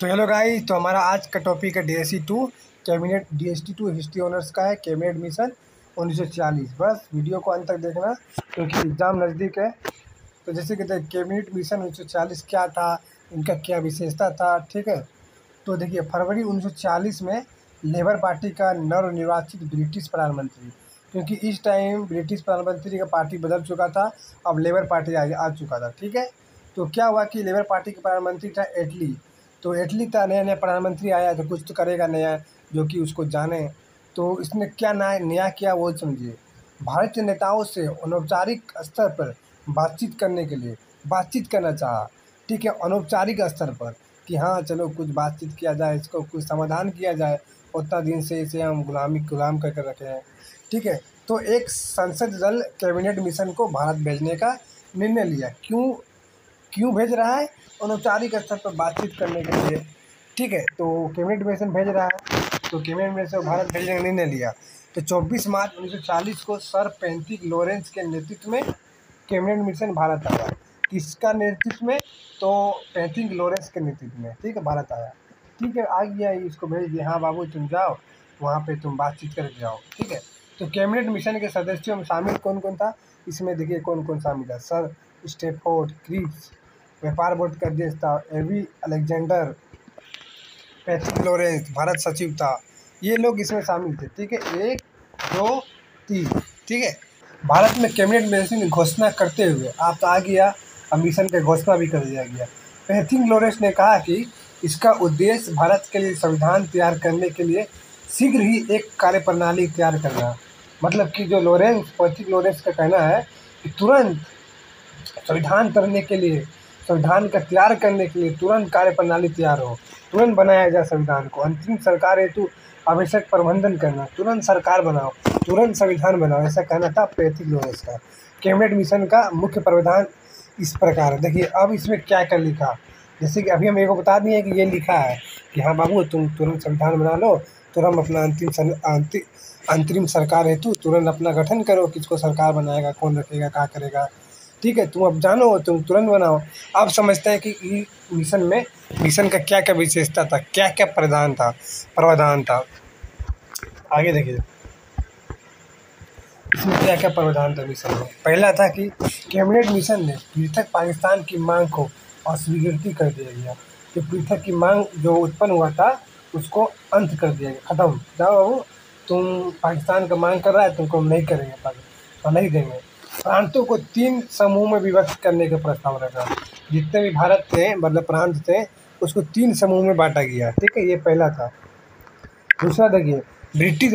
तो hello guys, तो हमारा आज का टॉपिक है DSC to cabinet DST to history honours का है कैबिनेट मिशन 1940। बस वीडियो को अंत तक देखना क्योंकि एग्ज़ाम नज़दीक है। तो जैसे कि कैबिनेट मिशन 1940 क्या था, इनका क्या विशेषता था, ठीक है। तो देखिए, फरवरी 1940 में लेबर पार्टी का नवनिर्वाचित ब्रिटिश प्रधानमंत्री, क्योंकि इस टाइम ब्रिटिश प्रधानमंत्री का पार्टी बदल चुका था, अब लेबर पार्टी आ चुका था, ठीक है। तो क्या हुआ कि लेबर पार्टी के प्रधानमंत्री था एटली। तो एटली का नया नया प्रधानमंत्री आया तो कुछ तो करेगा नया, जो कि उसको जाने। तो इसने क्या नया नया किया वो समझिए। भारतीय नेताओं से अनौपचारिक स्तर पर बातचीत करने के लिए बातचीत करना चाहा, ठीक है, अनौपचारिक स्तर पर, कि हाँ चलो कुछ बातचीत किया जाए, इसको कुछ समाधान किया जाए। उतना दिन से इसे हम गुलाम करके रखे हैं, ठीक है। तो एक संसद दल कैबिनेट मिशन को भारत भेजने का निर्णय लिया। क्यों क्यों भेज रहा है? अनौपचारिक स्तर पर बातचीत करने के लिए, ठीक है। तो कैबिनेट मिशन भेज रहा है, तो कैबिनेट मिशन भारत भेजने का निर्णय लिया। तो 24 मार्च 1940 को सर पेंथिक लॉरेंस के नेतृत्व में कैबिनेट मिशन भारत आया। किसका नेतृत्व में? तो पेंथिक लॉरेंस के नेतृत्व में, ठीक है, भारत आया। ठीक है, आ गया, इसको भेज दिया, हाँ बाबू तुम जाओ, वहाँ पे तुम बातचीत करके जाओ, ठीक है। तो कैबिनेट मिशन के सदस्यों में शामिल कौन कौन था? इसमें देखिए कौन कौन शामिल था। सर स्टेफोर्ड क्रिप्स व्यापार बोर्ड का अध्यक्ष था। एवी अलेक्जेंडर, पैट्रिक लॉरेंस भारत सचिव था। ये लोग इसमें शामिल थे, ठीक है। एक, दो, तीन, ठीक है। भारत में कैबिनेट मिशन की घोषणा करते हुए आप तो आ गया, अब मिशन की घोषणा भी कर दिया गया। पैट्रिक लॉरेंस ने कहा कि इसका उद्देश्य भारत के लिए संविधान तैयार करने के लिए शीघ्र ही एक कार्यप्रणाली तैयार करना। मतलब कि जो पैट्रिक लॉरेंस का कहना है कि तुरंत संविधान करने के लिए, संविधान का तैयार करने के लिए तुरंत कार्यप्रणाली तैयार हो, तुरंत बनाया जाए संविधान को, अंतिम सरकार हेतु आवश्यक प्रबंधन करना, तुरंत सरकार बनाओ, तुरंत संविधान बनाओ, ऐसा कहना था पैट्रिक लॉरेंस का। कैबिनेट मिशन का मुख्य प्रावधान इस प्रकार है। देखिए अब इसमें क्या क्या लिखा, जैसे कि अभी हम एक को बता दिए कि ये लिखा है कि हाँ बाबू तुम तुरंत संविधान बना लो, तुरंत अपना अंतरिम सरकार हेतु तुरंत अपना गठन करो, किसको सरकार बनाएगा, कौन रखेगा, क्या करेगा, ठीक है, तुम अब जानो, तुम तुरंत बनाओ। अब समझते हैं कि मिशन का क्या क्या विशेषता था, क्या क्या प्रावधान था। आगे देखिए इसमें क्या क्या प्रावधान था मिशन में। पहला था कि कैबिनेट मिशन ने पृथक पाकिस्तान की मांग को अस्वीकृति कर दिया गया, कि पृथक की मांग जो उत्पन्न हुआ था उसको अंत कर दिया गया, खत्म, जाओ बाबू, तुम पाकिस्तान का मांग कर रहा है, तुमको हम नहीं करेंगे, पाकिस्तान नहीं देंगे। प्रांतों को 3 समूह में विभक्त करने का प्रस्ताव रखा। जितने भी भारत थे, मतलब प्रांत थे, उसको 3 समूह में बांटा गया, ठीक है, ये पहला था। दूसरा देखिए, ब्रिटिश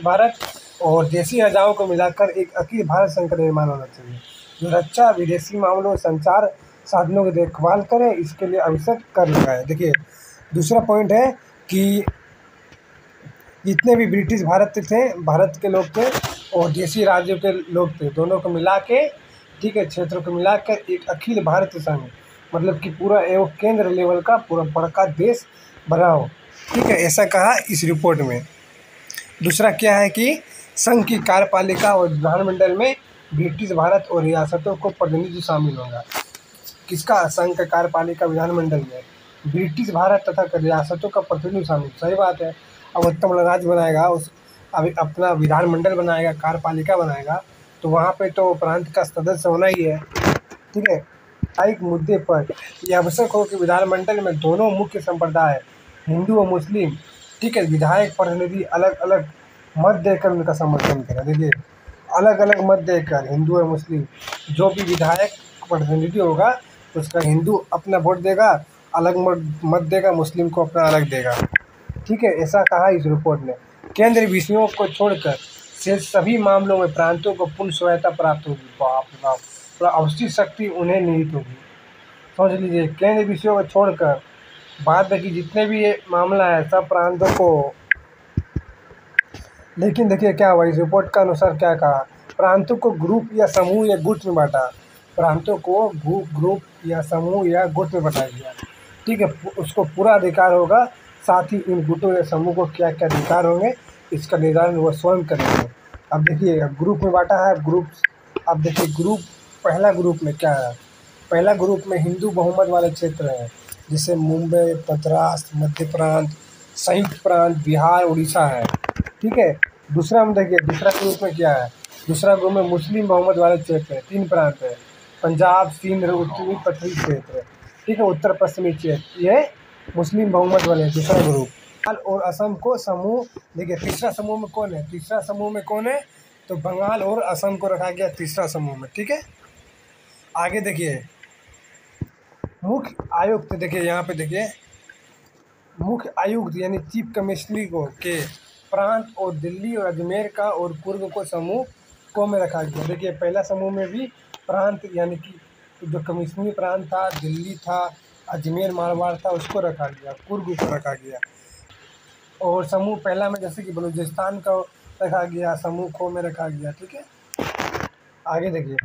भारत और देसी राजाओं को मिलाकर एक अखिल भारत संघ का निर्माण होना चाहिए, जो रक्षा, विदेशी मामलों, संचार साधनों की देखभाल करे, इसके लिए आवश्यक कर लगाए। देखिए दूसरा पॉइंट है कि जितने भी ब्रिटिश भारत के लोग थे और देसी राज्यों के लोग थे, दोनों को मिला के, ठीक है, क्षेत्रों को मिलाकर एक अखिल भारत संघ, मतलब कि पूरा एक केंद्र लेवल का पूरा बड़का देश बनाओ, ठीक है, ऐसा कहा इस रिपोर्ट में। दूसरा क्या है कि संघ की कार्यपालिका और विधानमंडल में ब्रिटिश भारत और रियासतों को प्रतिनिधि शामिल होगा। किसका? संघ का कार्यपालिका विधानमंडल में ब्रिटिश भारत तथा रियासतों का प्रतिनिधि शामिल, सही बात है। अब उत्तम राज्य बनाएगा, उस अभी अपना विधानमंडल बनाएगा, कार्यपालिका बनाएगा, तो वहाँ पे तो प्रांत का सदस्य होना ही है, ठीक है। एक मुद्दे पर यह आवश्यक हो कि विधानमंडल में दोनों मुख्य संप्रदाय, हिंदू और मुस्लिम, ठीक है, विधायक प्रतिनिधि अलग अलग मत देकर उनका समर्थन करें। देखिए अलग अलग मत देकर, हिंदू और मुस्लिम, जो भी विधायक प्रतिनिधि होगा उसका हिंदू अपना वोट देगा, अलग मत देगा, मुस्लिम को अपना अलग देगा, ठीक है, ऐसा कहा इस रिपोर्ट ने। केंद्र विषयों को छोड़कर शेष सभी मामलों में प्रांतों को पूर्ण स्वायत्ता प्राप्त होगी। बाप रे बाप, पूरा अवशिष्ट शक्ति उन्हें निहित होगी। समझ लीजिए, केंद्र विषयों को छोड़कर बाद बाकी जितने भी ये मामला है सब प्रांतों को। लेकिन देखिए क्या हुआ, इस रिपोर्ट का अनुसार क्या कहा, प्रांतों को ग्रुप या समूह या गुट में बांटा, प्रांतों को ग्रुप या समूह या गुट में बांटा गया, ठीक है, उसको पूरा अधिकार होगा। साथ ही इन गुटों या समूह को क्या क्या अधिकार होंगे इसका निर्धारण वो स्वयं करेंगे। अब देखिए अब ग्रुप में बांटा है, ग्रुप, अब देखिए ग्रुप, पहला ग्रुप में क्या है, पहला ग्रुप में हिंदू बहुमत वाले क्षेत्र है, जैसे मुंबई, मद्रास, मध्य प्रांत, संयुक्त प्रांत, बिहार, उड़ीसा है। ठीक है। दूसरा हम देखिए दूसरा ग्रुप में क्या है। दूसरा ग्रुप में मुस्लिम बहुमत वाले क्षेत्र है, 3 प्रांत है, पंजाब, सिंध, उत्तरी पश्चिमी क्षेत्र। ठीक है, उत्तर पश्चिमी क्षेत्र, ये मुस्लिम बहुमत वाले हैं, दूसरा ग्रुप। बंगाल और असम को समूह, देखिए तीसरा समूह में कौन है, तीसरा समूह में कौन है, तो बंगाल और असम को रखा गया तीसरा समूह में। ठीक है। आगे देखिए मुख्य आयुक्त, देखिए यहाँ पे देखिए मुख्य आयुक्त यानी चीफ कमिश्नरी को के प्रांत और दिल्ली और अजमेर का और कुर्ग को समूह को में रखा गया। देखिए पहला समूह में भी प्रांत यानी कि जो कमिश्नरी प्रांत था, दिल्ली था, अजमेर मारवाड़ था, उसको रखा गया, कुर्ग को रखा गया। और समूह पहला में जैसे कि बलूचिस्तान का रखा गया, समूह को में रखा गया। ठीक है। आगे देखिए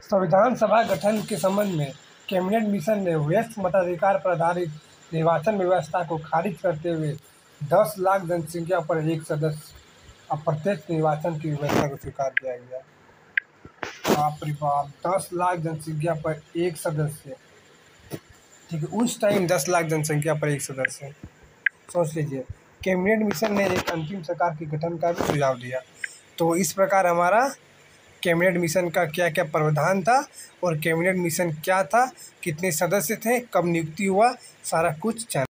संविधान सभा गठन के संबंध में कैबिनेट मिशन ने व्यस्त मताधिकार पर आधारित निर्वाचन व्यवस्था को खारिज करते हुए 10 लाख जनसंख्या पर एक सदस्य अप्रत्यक्ष निर्वाचन की व्यवस्था को स्वीकार किया गया। बाप रे बाप, 10 लाख जनसंख्या पर एक सदस्य। ठीक है, उस टाइम 10 लाख जनसंख्या पर एक सदस्य, सोच लीजिए। कैबिनेट मिशन ने एक अंतिम सरकार के गठन का भी सुझाव दिया। तो इस प्रकार हमारा कैबिनेट मिशन का क्या क्या प्रावधान था और कैबिनेट मिशन क्या था, कितने सदस्य थे, कब नियुक्ति हुआ, सारा कुछ जान